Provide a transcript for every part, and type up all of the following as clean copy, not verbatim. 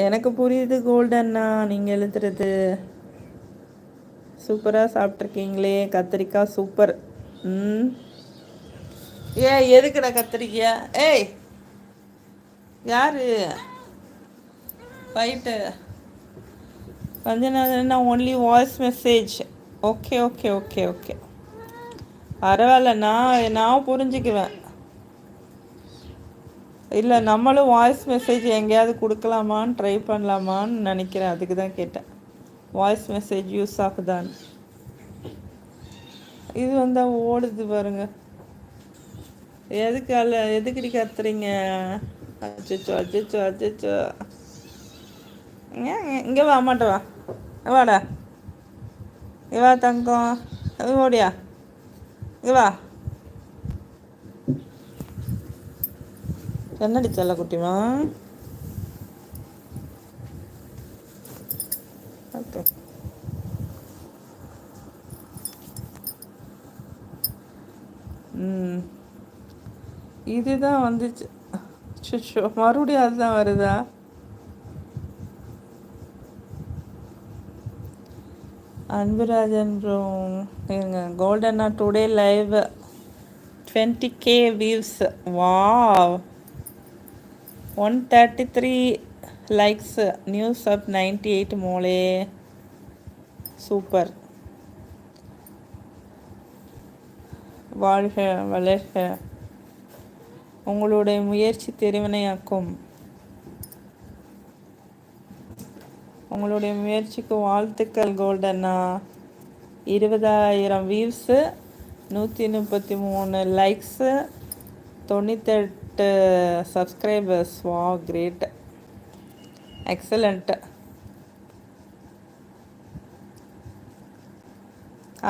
எனக்கு புரியுது கோல்டன்னா நீங்கள் எழுதுறது. சூப்பராக சாப்பிட்ருக்கீங்களே, கத்திரிக்காய் சூப்பர். ம். எதுக்குடா கத்திரிக்கா? ஏய், யாரு ஃபைட்டு? பஞ்சநாதன்னா only voice message. Okay okay okay okay, பரவாயில்ல. நான் புரிஞ்சுக்குவேன். இல்லை, நம்மளும் வாய்ஸ் மெசேஜ் எங்கேயாவது கொடுக்கலாமான்னு ட்ரை பண்ணலாமான்னு நினைக்கிறேன். அதுக்கு தான் கேட்டேன், வாய்ஸ் மெசேஜ் யூஸ் ஆகுதான்னு. இது வந்தால் ஓடுது பாருங்க. எதுக்கடி கத்துறீங்க? அச்சோ அச்சோ அச்சோ. இங்கே வா, அம்மாட்ட வா. வாடா, இவா தங்கம், ஓடியா, இங்கே வா. என்னடி செல்ல குட்டிமா? ஓகே. இதுதான் வந்துச்சு. சுச்சோ, மறுபடியும் அதுதான் வருதா? அன்புராஜன் ப்ரோ, இருங்க. கோல்டன்னா today live 20K views. Wow. 133 likes. News up 98 மோலே. சூப்பர். வாழ்க வளர்க. உங்களுடைய முயற்சி திருவினையாக்கும். உங்களுடைய முயற்சிக்கு வாழ்த்துக்கள் கோல்டன்னா. 20,000 views, 133 likes, 98 subscribers. Wow, great, excellent.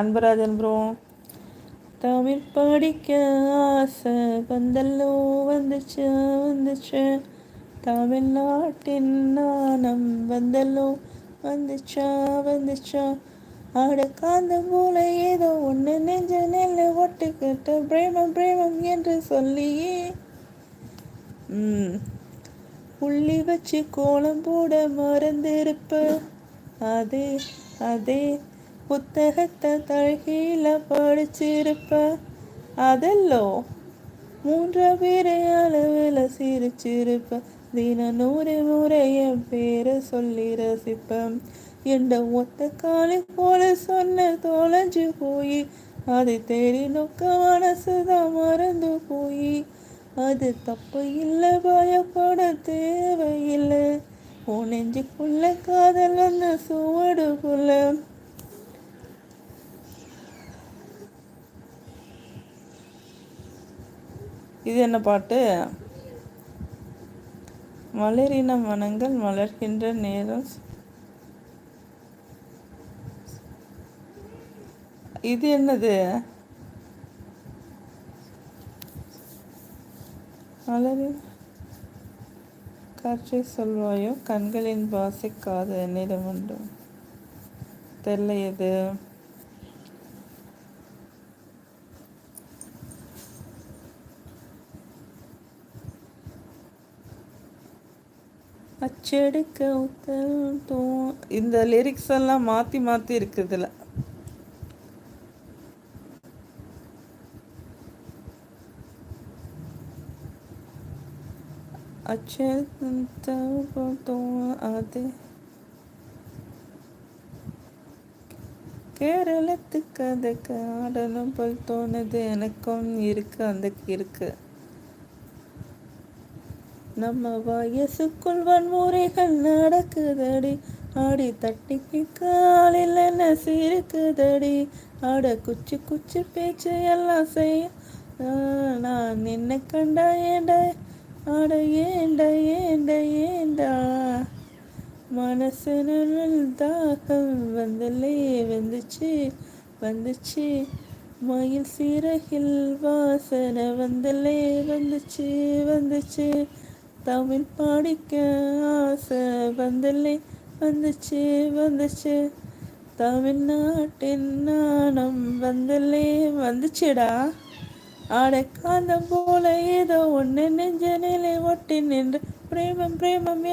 Anbarajan bro, Tamil படிக்க ஆசை வந்தல்லோ, வந்துச்சு வந்துச்சு. தமிழ்நாட்டின் நாணம் வந்தல்லோ, வந்துச்சா வந்துச்சா. ஆட காந்தம் போல ஏதோ ஒன்று நெஞ்ச நெல்ல ஒட்டுக்கிட்ட பிரேமம் பிரேமம் என்று சொல்லியே. புள்ளி வச்சு கோலம் போட மறந்திருப்ப. அதே அதே புத்தகத்தை தழகீழ படிச்சிருப்ப. அதெல்லோ 3 பேரை அளவில் சிரிச்சிருப்ப. தினம் 100 முறை என் பேரை சொல்லி ரசிப்பேன். என்ற ஒத்த காலை போல சொன்ன தொலைஞ்சு போய், அதை தேடி நோக்க மனசுதான் மறந்து போய். அது தப்பு இல்லை, பயப்பட தேவையில்லை. உன் நெஞ்சுக்குள்ள காதல் வந்த சுவடுக்குள்ள. இது என்ன பாட்டு? மலரின மனங்கள் மலர்கின்ற நேரம். இது என்னது? மலரின் காற்றை சொல்வாயோ, கண்களின் பாசிக்காத என்னிடம் உண்டு. தெரியல எது. அச்செடுக்க உத்தரவு. இந்த லிரிக்ஸ் எல்லாம் மாற்றி மாற்றி இருக்குதுல. அது கேரளத்துக்கு அதுக்கு ஆடணும் போல் தோணுது. எனக்கும் இருக்கு, அந்த இருக்கு. நம்ம வயசுக்குள் வன்முறைகள் நடக்குதடி. ஆடி தட்டிக்கு காலில் என்ன சிரிக்குதடி. ஆட குச்சி குச்சி பேச்சு எல்லாம் செய்ய. நான் நின்ன கண்டா ஏண்டா. ஆட ஏண்டா ஏண்டா ஏண்டா. மனசு தாகம் வந்தலே வந்துச்சு வந்துச்சு. மயில் சிறகில் வாசனை வந்தலே வந்துச்சு வந்துச்சு. தமிழ் படிக்க ஆசை வந்தலே வந்துச்சு வந்துச்சு. தமிழ்நாட்டின் நாணம் வந்தலே வந்துச்சுடா. ஆடை காந்தம் போல ஏதோ ஒன்று நெஞ்ச நிலை ஒட்டி நின்று பிரேமம் பிரேமம்